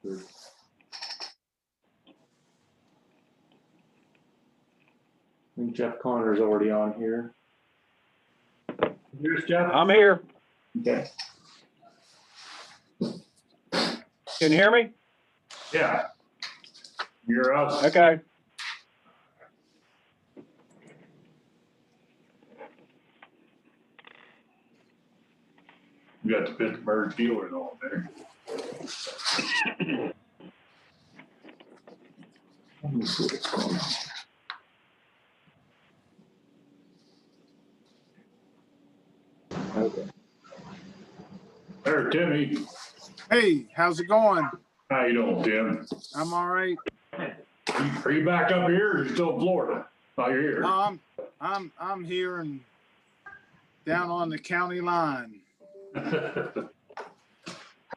I think Jeff Connor's already on here. Here's Jeff. I'm here. Okay. Can you hear me? Yeah. You're us. Okay. You got the Pittsburgh Steelers on there. Let me see what's going on. Okay. There, Timmy. Hey, how's it going? How you doing, Tim? I'm all right. Are you back up here or are you still in Florida? Oh, you're here. No, I'm here and down on the county line. I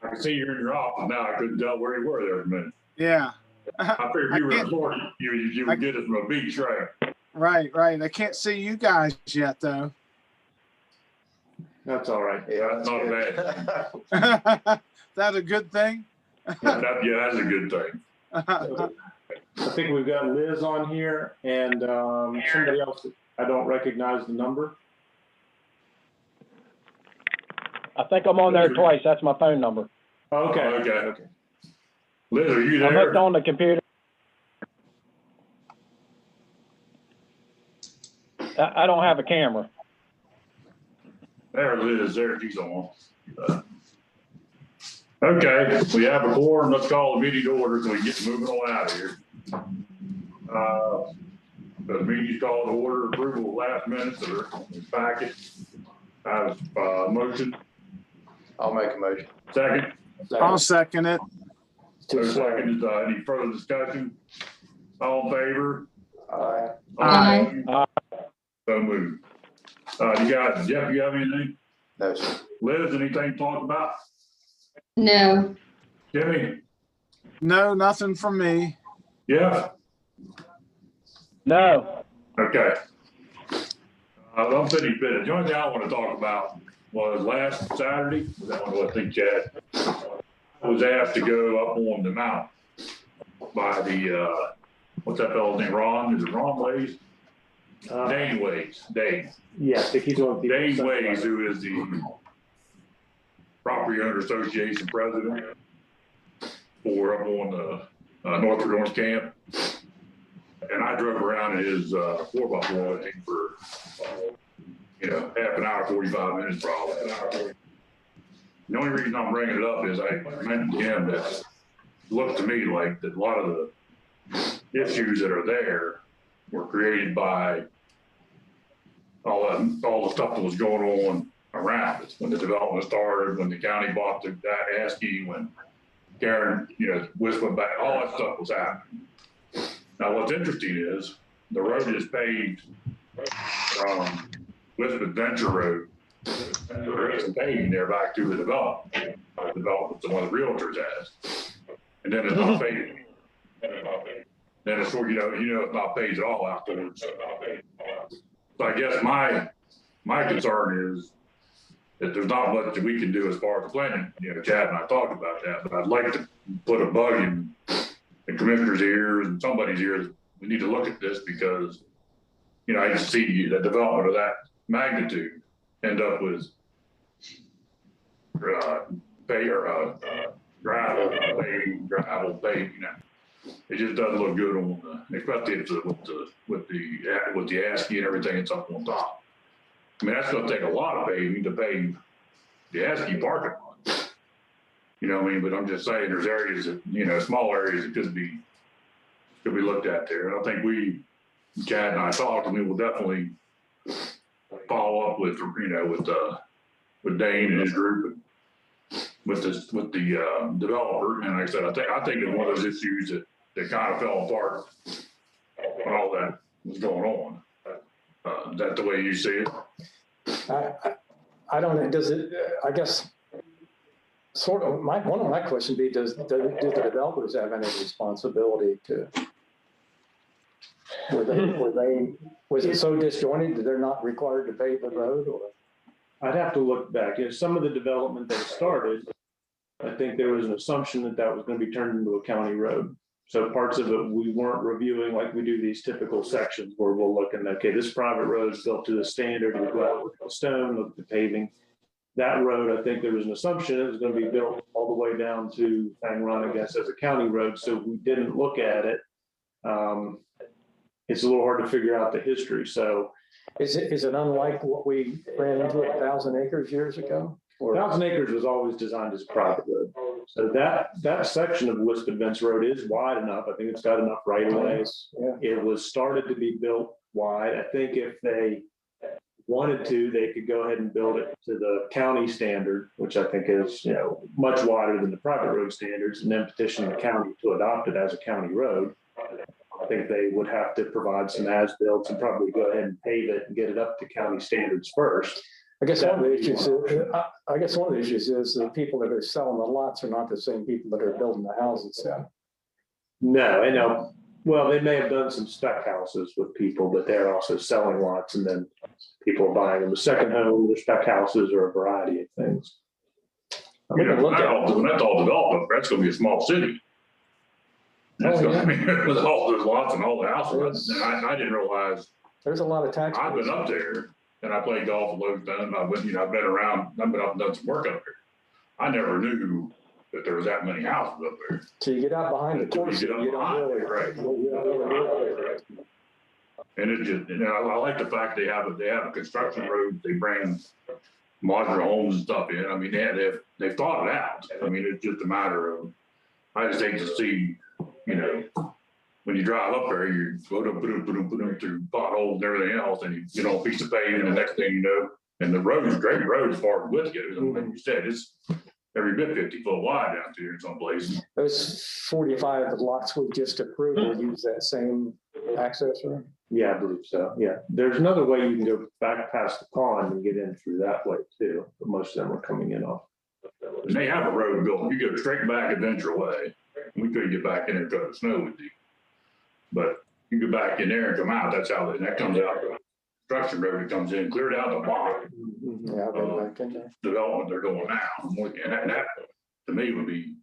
can see you're in your office now. I couldn't tell where you were there for a minute. Yeah. I figured I you were in can't- Florida. You would get it from a beach, right? Right. I can't see you guys yet though. That's all right. Yeah, that's not bad. That a good thing? Yeah, that's a good thing. I think we've got Liz on here and somebody else. I don't recognize the number. I think I'm on there twice. That's my phone number. Okay. Okay. Liz, are you I'm hooked there? on the computer. I don't have a camera. There, Liz, there, she's on. Okay, we have a quorum. Let's call the meeting to order so we can get moving on out of here. The meeting's called to order, approval of last minutes that are in the packet. I have a motion, I'll make a motion. second. I'll second it. Second, any further discussion? All in favor? Aye. Aye. So moved. Jeff, you have anything? No, sir. Liz, anything to talk about? No. Jimmy? No, nothing from me. Jeff? No. Okay. Unfinished business. The only thing I want to talk about was last Saturday, was that one, I think Chad was asked to go up on the mountain by the, what's that fellow's name, Ron? Is it Ron Ways? Dane Ways, Dane. Yeah, I think he's on. Dane Ways, who is the Property Owner Association president for up on the Northwood Orange Camp. And I drove around in his 4x4, I think, for, half an hour, 45 minutes probably. The only reason I'm bringing it up is I mentioned to him that it looked to me like that a lot of the issues that are there were created by all the stuff that was going on around it. When the development started, when the county bought the ASCII, when Karen, went back, all that stuff was happening. Now, what's interesting is the road is paved from Wisp Adventure Road. There is some paving there back to the development that one of the realtors has. And then it's not paved. Then it's sort it's not paved at all afterwards. So I guess my concern is that there's not much that we can do as far as planning. Chad and I talked about that, but I'd like to put a bug in the commissioner's ears and somebody's ears. We need to look at this because, I just see the development of that magnitude end up with gravel, paving. It just doesn't look good on especially with the ASCII and everything that's up on top. I mean, that's going to take a lot of paving to pave the ASCII parking lot. You know what I mean? But I'm just saying there's areas that, small areas that could be looked at there. And I think Chad and I talked, and we will definitely follow up with Dane and his group and with the developer. And like I said, I think it's one of those issues that kind of fell apart when all that was going on. Is that the way you see it? I don't know, does it, I guess, sort of, one of my questions would be, do the developers have any responsibility to, was it so disjointed that they're not required to pave the road, or? I'd have to look back. Some of the development that started I think there was an assumption that that was gonna be turned into a county road. So parts of it, we weren't reviewing like we do these typical sections where we'll look and, okay, this private road is built to the standard, we go out with the stone, look at the paving. That road, I think there was an assumption it was gonna be built all the way down to Fang Run, I guess, as a county road, so we didn't look at it. It's a little hard to figure out the history, so Is it unlike what we ran into 1,000 acres years ago? Or 1,000 acres was always designed as a private road. So that section of Wispid Vents Road is wide enough. I think it's got enough right of ways. Yeah. It was started to be built wide. I think if they wanted to, they could go ahead and build it to the county standard, which I think is, much wider than the private road standards, and then petition the county to adopt it as a county road. I think they would have to provide some as-built and probably go ahead and pave it and get it up to county standards first. I guess one of the issues, is the people that are selling the lots are not the same people that are building the houses. Yeah. No, I know. Well, they may have done some spec houses with people, but they're also selling lots and then people are buying them a second home, their spec houses, or a variety of things. We can look at it. When that's all developed, that's gonna be a small city. That's Oh, gonna, yeah. I mean, with all those lots and all the houses, and I didn't realize, There's a lot of tax. I've been up there and I played golf at Lowestown, I've been around, I've been up and done some work up there. I never knew that there was that many houses up there. So you get out behind the Until you course, get you up don't behind really, it, right. you don't really realize it. And it just, I like the fact they have a construction road, they bring modular homes and stuff in. I mean, they've thought it out. I mean, it's just a matter of, I just hate to see, when you drive up there, you go through potholes and everything else, and you get on a piece of pavement, and the next thing you know, and the road is great road as far as width goes. And like you said, it's every bit 50 foot wide out there in some places. Those 45 lots we just approved will use that same access road. Yeah, I believe so. Yeah. There's another way you can go back past the pond and get in through that way too, but most of them are coming in off. And they have a road built, you go straight back Adventure Way. We couldn't get back in there because the snow was deep. But you go back in there and come out, that's how, that comes out. Construction road that comes in, cleared out the bottom. Yeah, I've been back in there. Development they're doing now. And that, to me, would be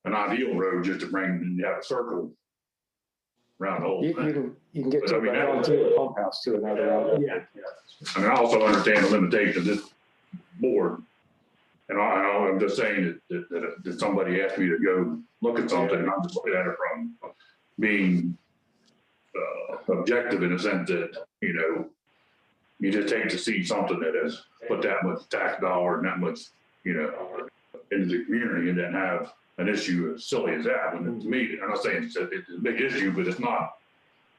an ideal road just to bring, and you have a circle around the whole You thing. can get But to I mean, about to the pump house to another outlet. Yeah. I mean, I also understand the limitation of this board. And I'm just saying that somebody asked me to go look at something, and I'm just looking at it from being objective in the sense that, you just hate to see something that has put that much tax dollar and that much, into the community and then have an issue as silly as that. When to me, I'm not saying it's a big issue, but it's not,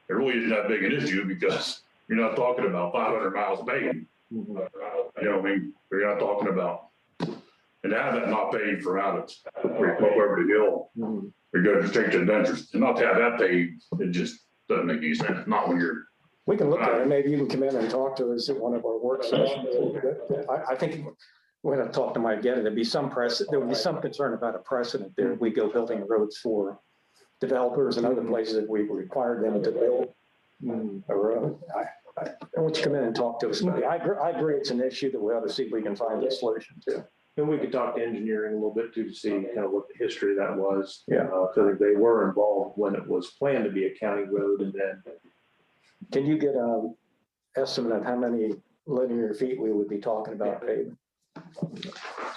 it really isn't that big an issue because you're not talking about 500 miles of paving. You know what I mean? You're not talking about, and to have that not paved for out of, where you go over the hill, or go straight to Adventures, and not to have that paved, it just doesn't make any sense. Not when you're, We can look at it. Maybe you can come in and talk to us at one of our work sessions. I think when I talk to Mike again, there would be some concern about a precedent there. We go building roads for developers and other places that we've required them to build a road. I want you to come in and talk to us. I agree it's an issue that we ought to see if we can find a solution to. And we could talk to engineering a little bit too, to see kind of what the history of that was. Yeah. So that they were involved when it was planned to be a county road, and then Can you get an estimate of how many linear feet we would be talking about paving?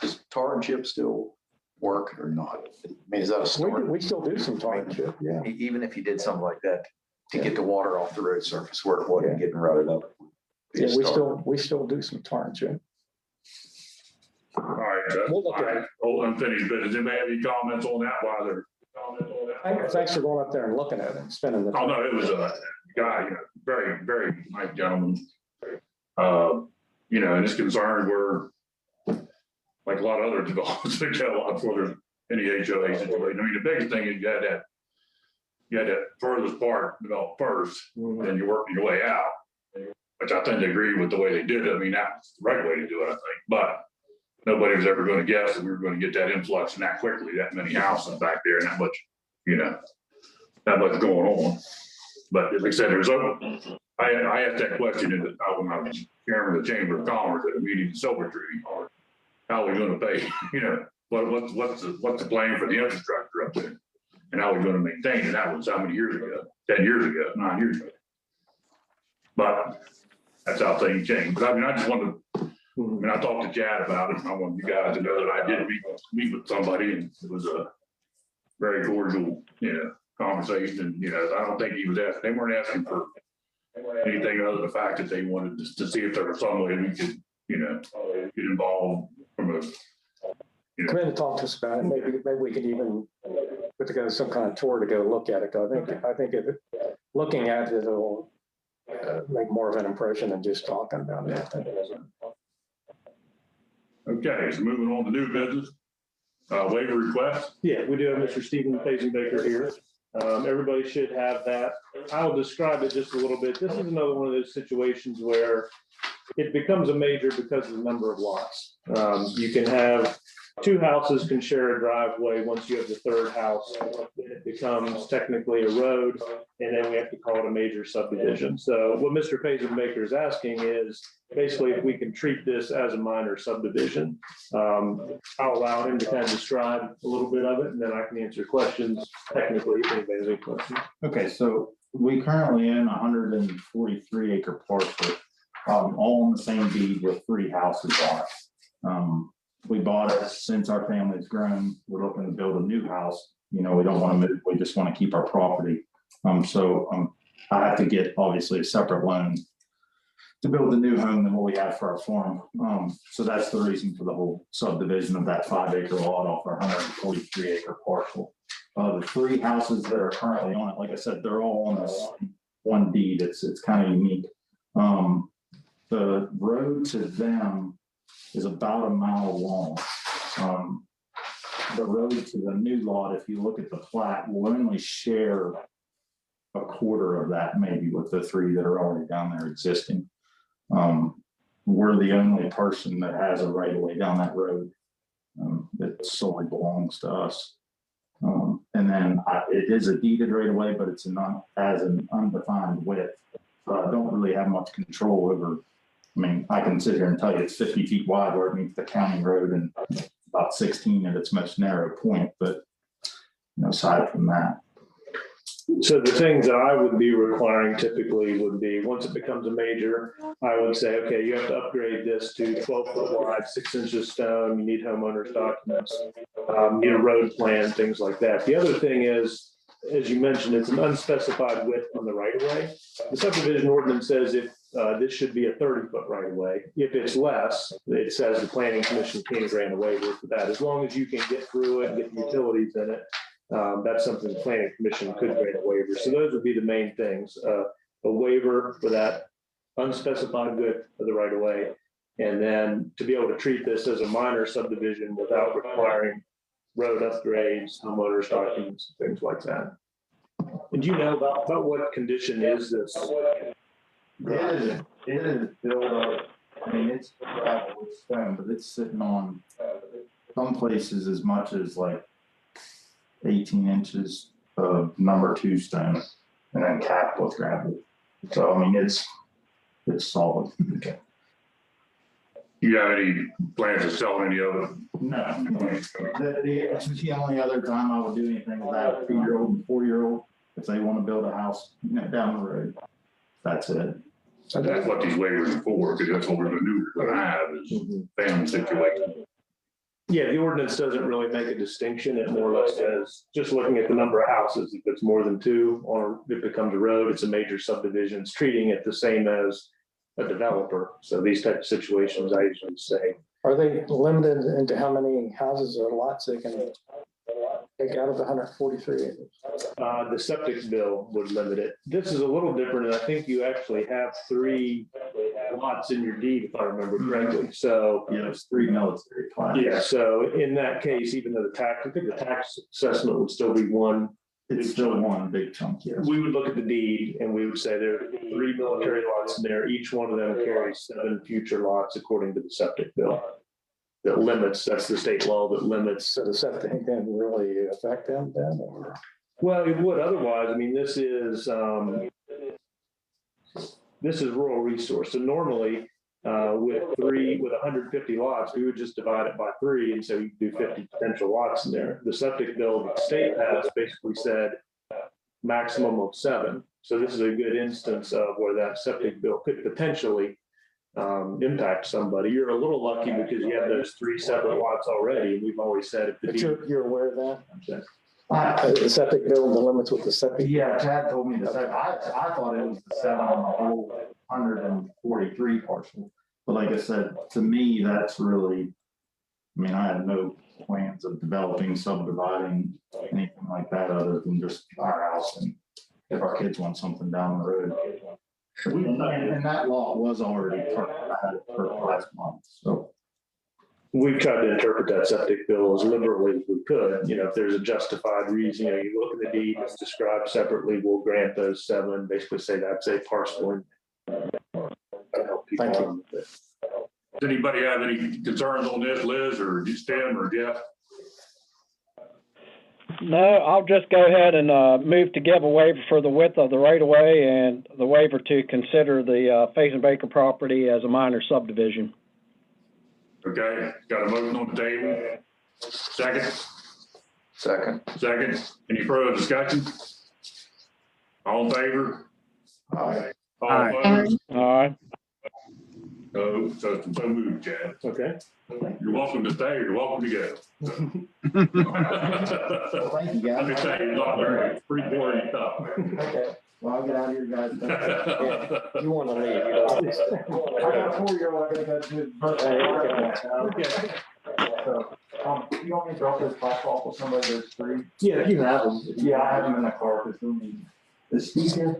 Does tar and chip still work or not? I mean, is that a start? We still do some tar and chip, yeah. Even if you did something like that to get the water off the road surface where it wasn't getting rutted up. Yeah, we still do some tar and chip. all right, We'll look at it. unfinished business. Anybody have any comments on that while they're? Thanks for going up there and looking at it and spending the Oh, time. no, it was a guy, very, very nice gentleman. And his concerns were, like a lot of other developments, they get a lot further in the HOA situation. I mean, the biggest thing is you had that furthest part developed first, then you're working your way out, which I tend to agree with the way they did it. I mean, that's the right way to do it, I think. But nobody was ever going to guess that we were going to get that influx and that quickly, that many houses back there and that much, that much going on. But like I said, it was open. I asked that question when I was chairman of the Chamber of Commerce at a meeting in Silver Tree. How are we going to pay, what's the plan for the infrastructure up there? And how we're gonna maintain it? That was how many years ago? 10 years ago, 9 years ago. But that's how things change. But I mean, I just wanted to, I talked to Chad about it, and I want you guys to know that I did meet with somebody, and it was a very cordial, conversation. And, I don't think he was asking, they weren't asking for anything other than the fact that they wanted to see if there was some way we could, get involved from a, Come in and talk to us about it. Maybe we could even put together some kind of tour to go look at it. 'Cause I think looking at it, it'll make more of an impression than just talking about it. okay, so moving on to new business. Waiver request. Yeah, we do have Mr. Stephen Baker here. Everybody should have that. I'll describe it just a little bit. This is another one of those situations where it becomes a major because of the number of lots. You can have two houses can share a driveway. Once you have the third house, it becomes technically a road, and then we have to call it a major subdivision. So what Mr. Baker is asking is basically if we can treat this as a minor subdivision. I'll allow him to kind of describe a little bit of it, and then I can answer questions technically if anybody has any questions. Okay, so we currently own 143 acre parcel, all on the same deed with 3 houses on it. We bought it since our family's grown. We're looking to build a new house. We don't want to move. We just want to keep our property. So I have to get obviously a separate loan to build a new home than what we have for our farm. So that's the reason for the whole subdivision of that 5 acre lot off our 143 acre parcel. The 3 houses that are currently on it, like I said, they're all on this one deed. It's kind of unique. The road to them is about a mile long. The road to the new lot, if you look at the plat, will only share a quarter of that maybe with the 3 that are already down there existing. We're the only person that has a right of way down that road. That solely belongs to us. And then it is a deeded right of way, but it's not as an undefined width. So I don't really have much control over. I can sit here and tell you it's 50 feet wide where it meets the county road and about 16 at its most narrow point, but aside from that. So the things that I would be requiring typically would be, once it becomes a major, I would say, okay, you have to upgrade this to 12-foot wide, 6 inches stone, you need homeowners documents, you need a road plan, things like that. The other thing is, as you mentioned, it's an unspecified width on the right of way. The subdivision ordinance says this should be a 30-foot right of way. If it's less, it says the planning commission can grant a waiver for that. As long as you can get through it and get the utilities in it, that's something the planning commission could grant a waiver. So those would be the main things, a waiver for that unspecified width of the right of way. And then to be able to treat this as a minor subdivision without requiring road upgrades, homeowners documents, things like that. And do you know about what condition is this? It is built up. It's gravel, it's stone, but it's sitting on some places as much as like 18 inches of number 2 stone and then capped with gravel. So, it's solid. Do you have any plans to sell any of it? No. The only other time I would do anything with that 2-year-old and 4-year-old, if they want to build a house down the road, that's it. So that's what these waivers are for, because that's what we're gonna do, we're gonna have is family situation. Yeah, the ordinance doesn't really make a distinction. It more or less says, just looking at the number of houses, if it's more than 2, or it becomes a road, it's a major subdivision. It's treating it the same as a developer. So these types of situations, I usually say. Are they limited into how many houses or lots they can take out of the 143 acres? The septic bill would limit it. This is a little different, and I think you actually have 3 lots in your deed, if I remember correctly. So Yeah, there's 3 military plats. yeah, so in that case, even though I think the tax assessment would still be 1. It's still one big chunk, yes. We would look at the deed and we would say there are 3 military lots in there. Each one of them carries 7 future lots according to the septic bill. That limits, that's the state law that limits. So the septic didn't really affect them then, or? Well, it would otherwise. This is rural resource. So normally, with 150 lots, we would just divide it by 3, and so you do 50 potential lots in there. The septic bill that the state has basically said maximum of 7. So this is a good instance of where that septic bill could potentially impact somebody. You're a little lucky because you have those 3 separate lots already, and we've always said if the But deed. you're aware of that? Okay. The septic bill, the limits with the septic? Yeah, Chad told me the second, I thought it was the 7 on the whole 143 parcel. But like I said, to me, that's really, I mean, I had no plans of developing, subdividing, anything like that other than just our house and if our kids want something down the road. And that lot was already perked, I had it perked last month, so. We've tried to interpret that septic bill as liberally as we could. You know, if there's a justified reason, you look at the deed, it's described separately, we'll grant those 7, basically say that's a parcel. Thank you. Does anybody have any concerns on this, Liz or Tim or Jeff? No, I'll just go ahead and move to give a waiver for the width of the right-of-way and the waiver to consider the Faison Baker property as a minor subdivision. Okay, got a motion on the table. Second, Second. any further discussion? All in favor? Aye. All Aye. opposed? All right. No, so moved, Chad. Okay. You're welcome to stay, you're welcome to go. Well, thank you, Let me guys. tell you, it's not very, it's pretty boring stuff. Okay, well, I'll get out of here, guys. You want to leave? I got a 4-year-old, I gotta go to his birthday. Okay. So, you want me to drop this class off with somebody that's free? Yeah, you have them. Yeah, I have him in the car, because he'll need. Is Steve here?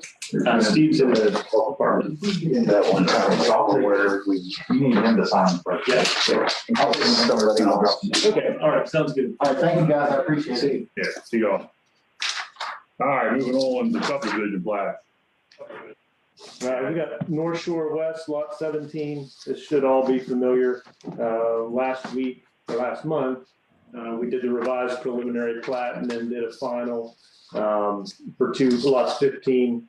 Steve's in the health department. That one time, where you need him to sign first. Yeah. I'll send somebody else. Okay, all right, sounds good. All right, thank you, guys, I appreciate it. Yeah, see y'all. All right, moving on to subdivision plat. All right, we got North Shore West, lot 17. This should all be familiar. Last week, or last month, we did the revised preliminary plat and then did a final for lots 15,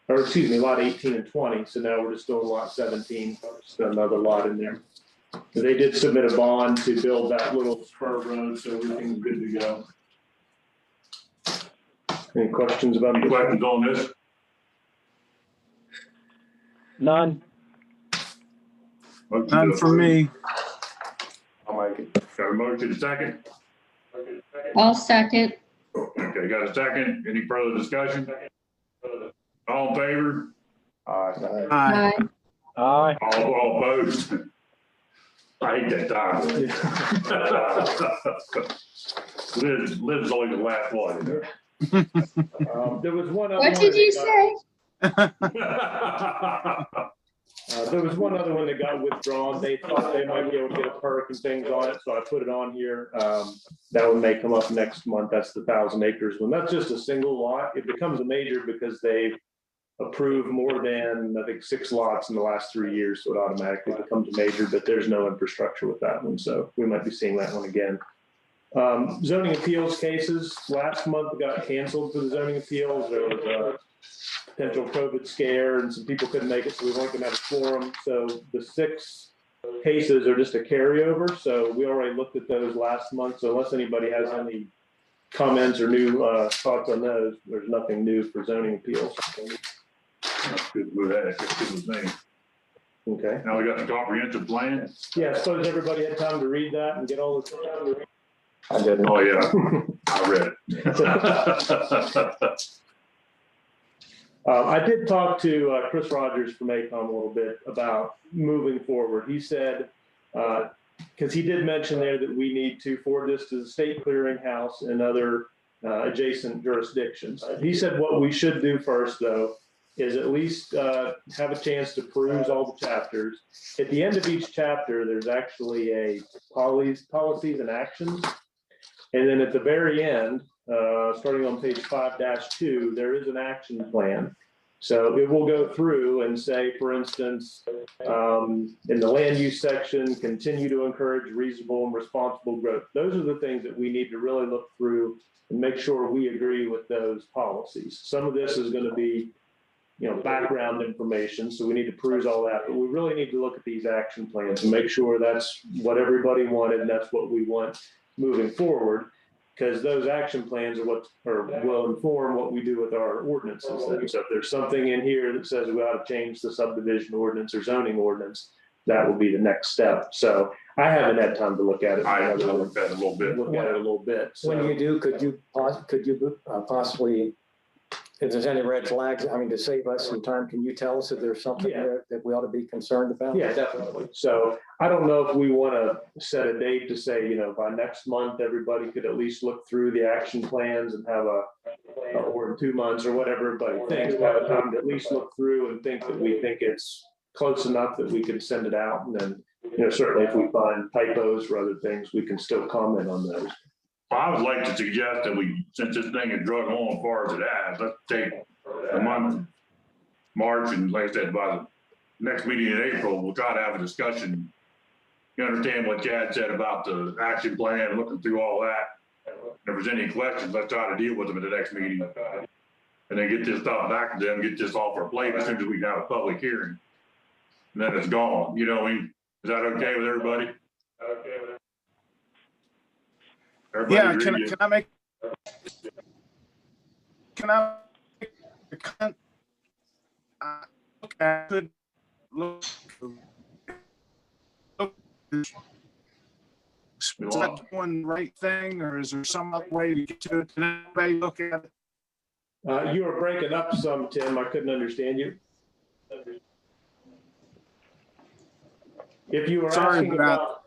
or excuse me, lot 18 and 20. So now we're just doing lot 17, just another lot in there. So they did submit a bond to build that little spur road, so everything's good to go. Any questions about Any this? questions on this? None. Motion to None for approve. me. I'll make it. Got a motion second? I'll second. Okay, got a second. Any further discussion? All in favor? Aye. Aye. Aye. All opposed? I hate that time. Liv's only the last one. There was one other. What one did you that say? There was one other one that got withdrawn. They thought they might be able to get a perk and things on it, so I put it on here. That one may come up next month. That's the 1,000 acres one. That's just a single lot. It becomes a major because they've approved more than, I think, 6 lots in the last 3 years, so it automatically becomes a major, but there's no infrastructure with that one, so we might be seeing that one again. Zoning appeals cases, last month got canceled for the zoning appeals. There was a potential COVID scare and some people couldn't make it, so we weren't gonna have a quorum. So the 6 cases are just a carryover, so we already looked at those last month. So unless anybody has any comments or new thoughts on those, there's nothing new for zoning appeals. That's good with that. That's good with me. Okay. Now we got the comprehensive plan. Yeah, I suppose everybody had time to read that and get all this. I didn't. Oh, yeah, I read it. I did talk to Chris Rogers from ACOM a little bit about moving forward. He said, because he did mention there that we need to forward this to the state clearinghouse and other adjacent jurisdictions. He said what we should do first, though, is at least have a chance to peruse all the chapters. At the end of each chapter, there's actually a policies and actions. And then at the very end, starting on page 5-2, there is an action plan. So it will go through and say, for instance, in the land use section, continue to encourage reasonable and responsible growth. Those are the things that we need to really look through and make sure we agree with those policies. Some of this is going to be background information, so we need to peruse all that, but we really need to look at these action plans and make sure that's what everybody wanted, and that's what we want moving forward. Because those action plans are will inform what we do with our ordinances. And so if there's something in here that says we ought to change the subdivision ordinance or zoning ordinance, that will be the next step. So I haven't had time to look at it. I looked at it a little bit. Look at it a little bit. When So you do, could you possibly, if there's any red flags, I mean, to save us some time, can you tell us if there's something Yeah. there that we ought to be concerned about? yeah, definitely. So I don't know if we want to set a date to say, by next month, everybody could at least look through the action plans and have or in 2 months or whatever everybody thinks, have a time to at least look through and think that we think it's close enough that we can send it out. And then, certainly if we find typos or other things, we can still comment on those. I would like to suggest that since this thing is drug on as far as it has, let's take a month, March, and like I said, by the next meeting in April, we'll try to have a discussion. You understand what Chad said about the action plan, looking through all that. If there's any questions, let's try to deal with them at the next meeting. And then get this stuff back to them, get this off our plate as soon as we can have a public hearing. And then it's gone, is that okay with everybody? Everybody Yeah, agree? can I make a comment? I could look. Is that doing the right thing, or is there some other way to get to it? Can anybody look at it? You were breaking up some, Tim. I couldn't understand you. If you were Sorry asking about,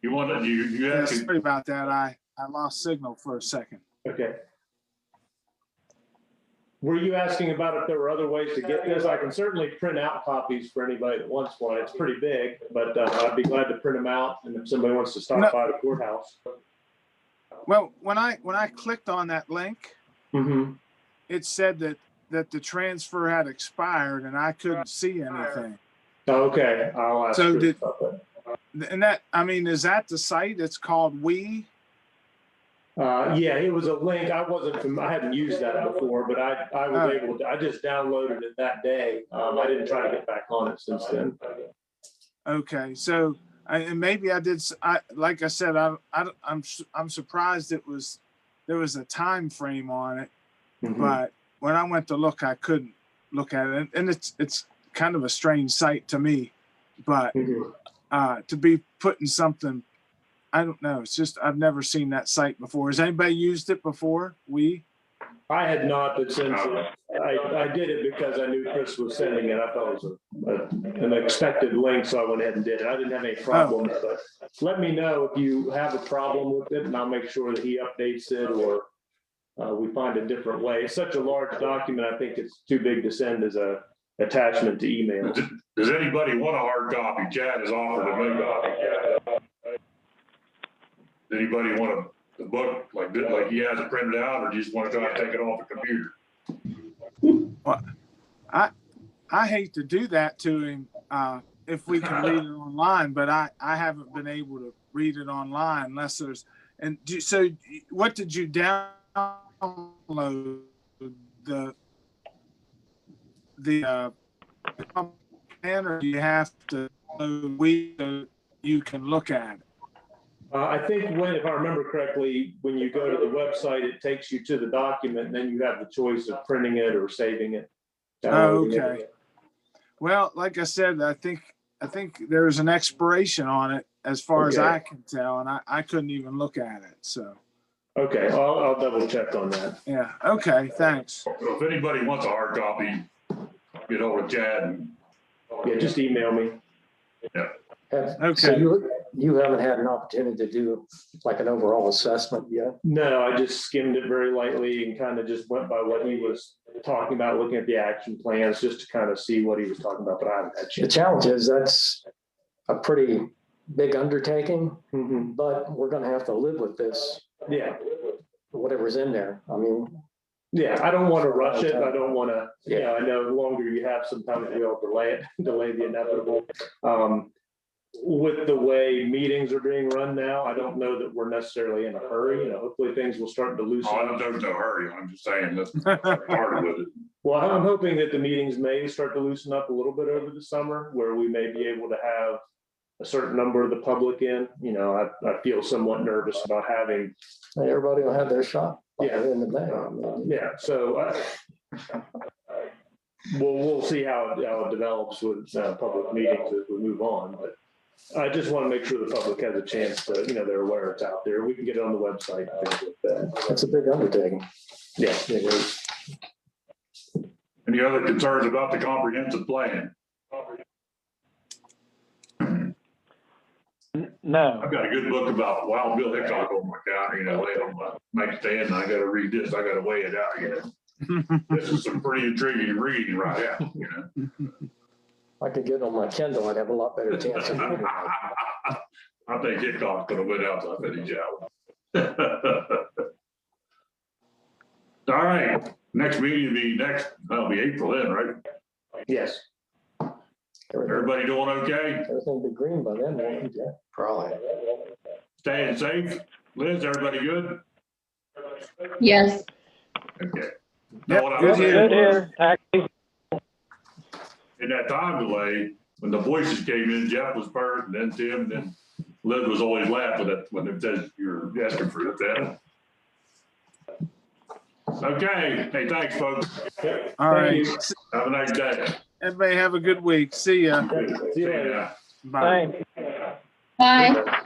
You want to, you Yeah, have to, sorry about that. I lost signal for a second. okay. Were you asking about if there were other ways to get this? I can certainly print out copies for anybody that wants one. It's pretty big, but I'd be glad to print them out. And if somebody wants to stop No. by the courthouse. Well, when I clicked on that link, Mm-hmm. it said that the transfer had expired and I couldn't see anything. Okay, I'll ask So Chris did- about that. And is that the site? It's called We? Yeah, it was a link. I hadn't used that before, but I was able to, I just downloaded it that day. I didn't try to get back on it since then. Okay, so and maybe I did. Like I said, I'm surprised there was a time frame on it, Mhm. but when I went to look, I couldn't look at it, and it's kind of a strange site to me, but Mhm. to be putting something, I don't know. It's just I've never seen that site before. Has anybody used it before? I had not, but since I did it because I knew Chris was sending it, I thought it was an expected link, so I went ahead and did it. I didn't have any problems, but let me know if you have a problem with it, and I'll make sure that he updates it or we find a different way. It's such a large document, I think it's too big to send as a attachment to email. does anybody want a hard copy? Chad has offered a good copy. Does anybody want a book like this, like he has it printed out, or do you just want to try to take it off the computer? I hate to do that to him if we can read it online, but I haven't been able to read it online unless there's. And so, what did you download? The plan, or do you have to so you can look at it? I think if I remember correctly, when you go to the website, it takes you to the document, and then you have the choice of printing it or saving it. downloading it. Okay. Well, like I said, I think there's an expiration on it as far as Okay. I can tell, and I couldn't even look at it. So, Okay, I'll double check on that. yeah. Okay. Thanks. So if anybody wants a hard copy, get over to Chad and Yeah, just email me. So Okay. you haven't had an opportunity to do like an overall assessment yet? No, I just skimmed it very lightly and kind of just went by what he was talking about, looking at the action plans, just to kind of see what he was talking about, but I haven't had a The chance. challenge is that's a pretty big undertaking, Mhm. but we're gonna have to live with this, Yeah, whatever's in there. I mean, yeah, I don't want to rush it. I don't want to, Yeah. I know the longer you have, sometimes we'll delay it, delay the inevitable. with the way meetings are being run now, I don't know that we're necessarily in a hurry. Hopefully things will start to loosen Oh, up. there's no hurry. I'm just saying that's part of it. Well, I'm hoping that the meetings may start to loosen up a little bit over the summer, where we may be able to have a certain number of the public in. I feel somewhat nervous about having, Everybody will have their shot by Yeah. the end of May. I mean, yeah, so we'll see how it develops with public meetings as we move on, but I just want to make sure the public has a chance to, they're aware it's out there. We can get it on the website and things like that. It's a big undertaking. Yeah, it is. Any other concerns about the comprehensive plan? No. I've got a good book about Wild Bill Hickok on my counter, laying on my nightstand, and I gotta read this, I gotta weigh it out, This is some pretty intriguing reading right now, I could get it on my Kindle, I'd have a lot better chance of reading it. I think Hickok could have went out, I bet he's out. All right, next meeting will be that'll be April then, right? Yes. Everybody doing okay? Everything will be green by then, won't it, Jack? Probably. Staying safe? Liz, everybody good? Yes. Okay. Yep, No, what I good was saying Good was, here. Actually, in that time delay, when the voices came in, Jeff was first, and then Tim, and then Liz was always laughing at when it says you're asking for that. Okay, hey, thanks, folks. All right. Have a nice day. Everybody have a good week. See ya. See you later. Yeah. Bye. thanks. Bye.